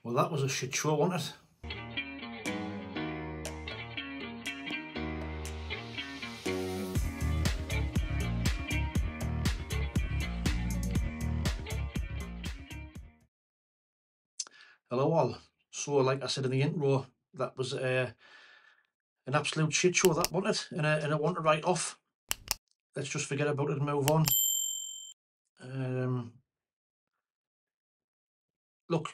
Well, that was a shit show, wasn't it? Hello all. So like I said in the intro, that was an absolute shit show, that, wasn't it? And I want to write off. Let's just forget about it and move on. Look,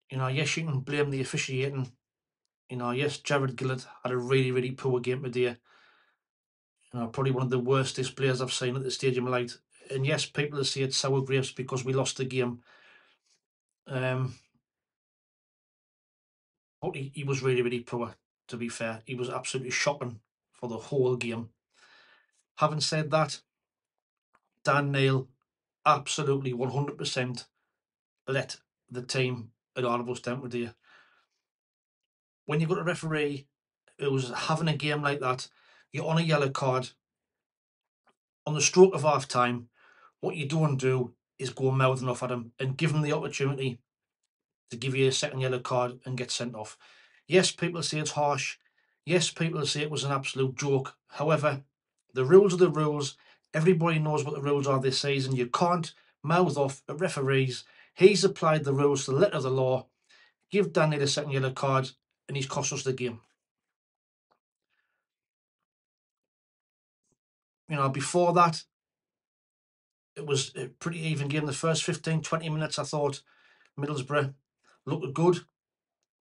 yes, you can blame the officiating. Yes, Jarred Gillard had a really, really poor game today. Probably one of the worst displays I've seen at the Stadium Light. And yes, people will say it's sour grapes because we lost the game. But he was really, really poor, to be fair. He was absolutely shocking for the whole game. Having said that, Dan Neil absolutely 100% let the team at all of us down today. When you've got a referee who's having a game like that, you're on a yellow card. On the stroke of half time, what you don't do is go mouthing off at him and give him the opportunity to give you a second yellow card and get sent off. Yes, people say it's harsh. Yes, people say it was an absolute joke. However, the rules are the rules. Everybody knows what the rules are this season. You can't mouth off at referees. He's applied the rules to the letter of the law. Give Danny the second yellow card, and he's cost us the game. Before that, it was a pretty even game. The first 15, 20 minutes, I thought Middlesbrough looked good.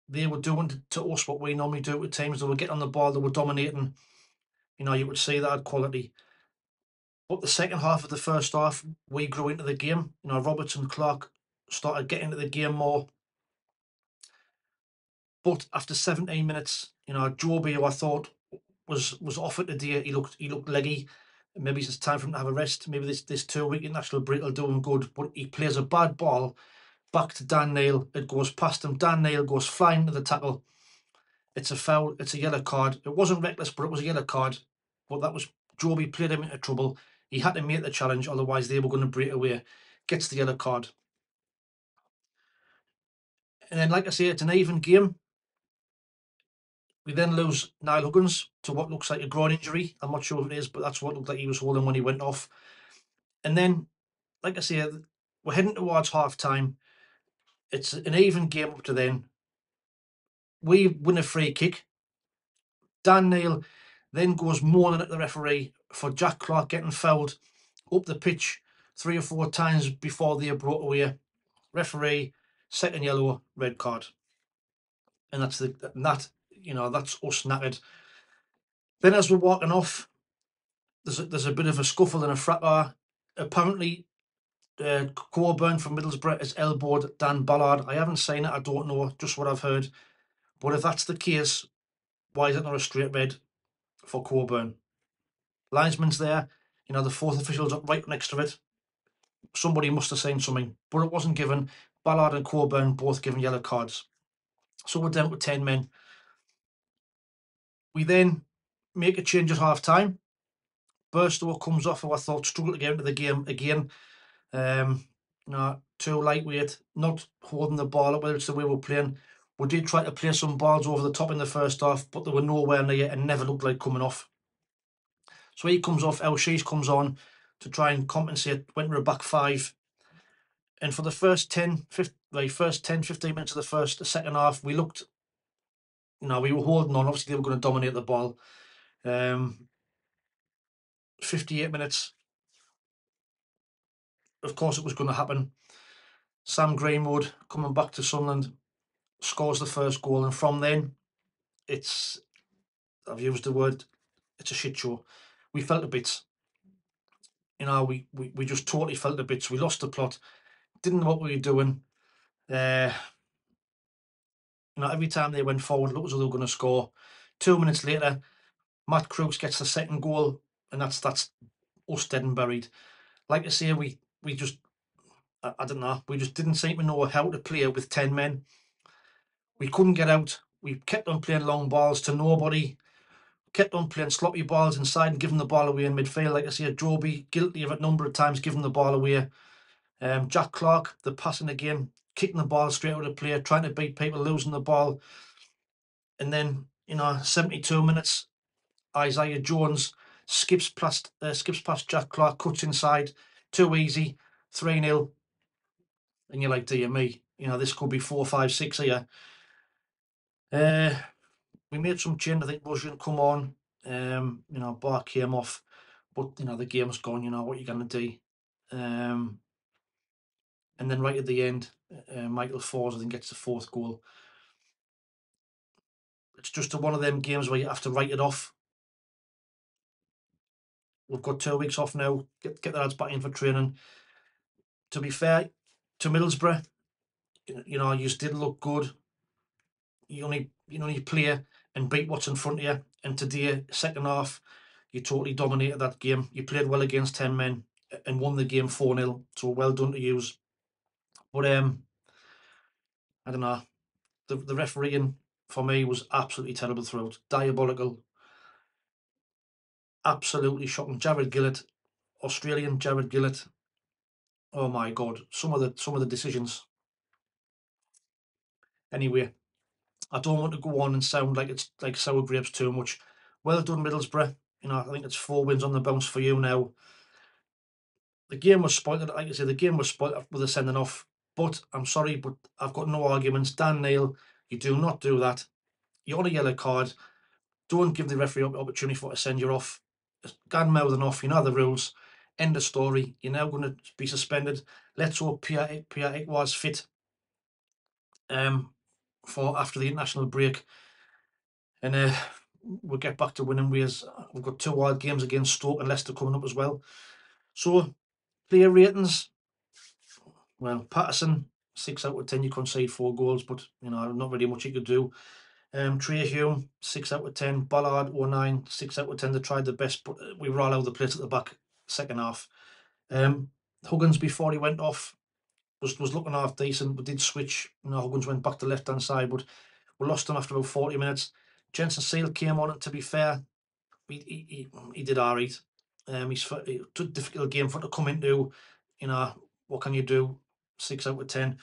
They were doing to us what we normally do with teams. They were getting on the ball, they were dominating. You would see that quality. But the second half of the first half, we grew into the game. Robertson, Clark started getting into the game more. But after 17 minutes, Joby, who I thought was off it today, he looked leggy. Maybe it's time for him to have a rest. Maybe this 2-week international break will do him good. But he plays a bad ball back to Dan Neil. It goes past him. Dan Neil goes flying to the tackle. It's a foul. It's a yellow card. It wasn't reckless, but it was a yellow card. But that was Joby played him into trouble. He had to make the challenge, otherwise they were going to break away. Gets the yellow card. And then, like I say, it's an even game. We then lose Niall Huggins to what looks like a groin injury. I'm not sure if it is, but that's what looked like he was holding when he went off. And then, like I say, we're heading towards half time. It's an even game up to then. We win a free kick. Dan Neil then goes moaning at the referee for Jack Clark getting fouled up the pitch 3 or 4 times before they are brought away. Referee, second yellow, red card. And that's us knackered. Then as we're walking off, there's a bit of a scuffle and a fracas. Apparently, Coburn from Middlesbrough has elbowed Dan Ballard. I haven't seen it, I don't know, just what I've heard. But if that's the case, why is it not a straight red for Coburn? Linesman's there, the fourth official's up right next to it. Somebody must have seen something, but it wasn't given. Ballard and Coburn both given yellow cards. So we're down to 10 men. We then make a change at half time. Burstow comes off, who I thought struggled to get into the game again. Too lightweight, not holding the ball up, whether it's the way we're playing. We did try to play some balls over the top in the first half, but they were nowhere near and never looked like coming off. So he comes off, Elshees comes on to try and compensate, went to a back five. And for the first 10, 15 minutes of the second half, we looked, we were holding on. Obviously, they were going to dominate the ball. 58 minutes, of course it was going to happen. Sam Greenwood, coming back to Sunderland, scores the first goal. And from then, I've used the word, it's a shit show. We felt the bits. We just totally felt the bits. We lost the plot. Didn't know what we were doing. Every time they went forward, it looked as though they were going to score. 2 minutes later, Matt Crooks gets the second goal, and that's us dead and buried. Like I say, we just, I don't know, we just didn't seem to know how to play with 10 men. We couldn't get out. We kept on playing long balls to nobody. Kept on playing sloppy balls inside and giving the ball away in midfield. Like I say, Joby guilty of it a number of times giving the ball away. Jack Clark, the passing again, kicking the ball straight out of play, trying to beat people, losing the ball. And then, 72 minutes, Isaiah Jones skips past Jack Clark, cuts inside, too easy, 3-0. And you're like, dear me, this could be 4, 5, 6 here. We made some change. I think Russian come on. Bar came off, but the game's gone. What you're gonna do. And then right at the end, Michael Fors, I think, gets the 4th goal. It's just one of them games where you have to write it off. We've got 2 weeks off now. Get the lads back in for training. To be fair to Middlesbrough, you did look good. You only play and beat what's in front of you. And today, second half, you totally dominated that game. You played well against 10 men and won the game 4-0. So well done to you. But I don't know. The refereeing for me was absolutely terrible throughout. Diabolical. Absolutely shocking. Jarred Gillard, Australian Jarred Gillard. Oh my God, some of the decisions. Anyway, I don't want to go on and sound like it's like sour grapes too much. Well done, Middlesbrough. I think it's 4 wins on the bounce for you now. The game was spoiled. Like I say, the game was spoiled with a sending off. But I'm sorry, but I've got no arguments. Dan Neil, you do not do that. You're on a yellow card. Don't give the referee opportunity for to send you off. Gan mouthing off. You know the rules. End of story. You're now going to be suspended. Let's hope Pierre was fit for after the international break, and we'll get back to winning ways. We've got 2 wild games against Stoke and Leicester coming up as well. So player ratings. Well, Patterson, 6 out of 10. You concede 4 goals, but not really much you could do. Trey Hume, 6 out of 10. Ballard, 09, 6 out of 10. They tried their best, but we were all over the place at the back, second half. Huggins, before he went off, was looking half decent, but did switch. Huggins went back to left hand side, but we lost him after about 40 minutes. Jensen Seal came on, and to be fair, he did alright. He's a difficult game for him to come into. What can you do? 6 out of 10.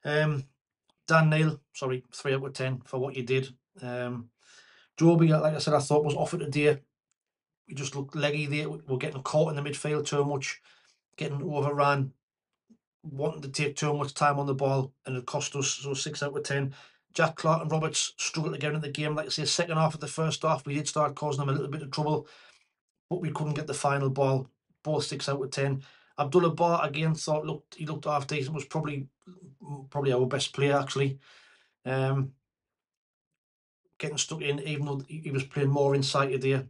Dan Neil, sorry, 3 out of 10 for what you did. Joby, like I said, I thought was off it today. He just looked leggy there. We're getting caught in the midfield too much, getting overran, wanting to take too much time on the ball, and it cost us. So 6 out of 10. Jack Clark and Roberts struggled to get into the game. Like I say, second half of the first half, we did start causing them a little bit of trouble, but we couldn't get the final ball. Both 6 out of 10. Abdullah Bar again he looked half decent. Was probably our best player actually. Getting stuck in, even though he was playing more inside today.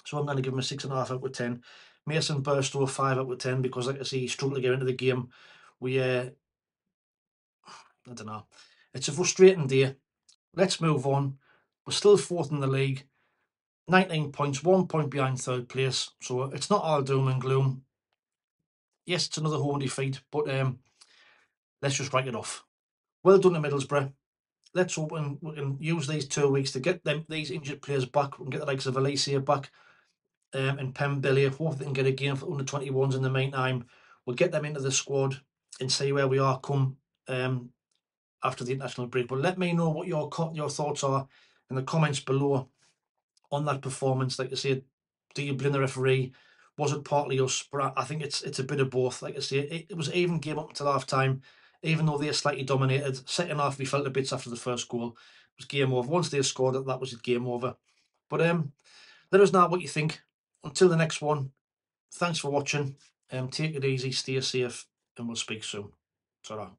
So I'm going to give him a 6.5 out of 10. Mason Burstow, a 5 out of 10, because like I say, he struggled to get into the game. I don't know. It's a frustrating day. Let's move on. We're still 4th in the league. 19 points, 1 point behind 3rd place. So it's not all doom and gloom. Yes, it's another home defeat, but let's just write it off. Well done to Middlesbrough. Let's hope we can use these 2 weeks to get these injured players back. We can get the likes of Alicia back and Pembele. Hope they can get a game for under 21s in the meantime. We'll get them into the squad and see where we are come after the international break. But let me know what your thoughts are in the comments below on that performance. Like I said, do you blame the referee? Was it partly us? But I think it's a bit of both. Like I say, it was an even game up until half time, even though they slightly dominated. Second half, we felt the bits after the first goal. It was game over. Once they scored it, that was it, game over. But let us know what you think. Until the next one, thanks for watching. Take it easy, stay safe, and we'll speak soon. Ta-ra.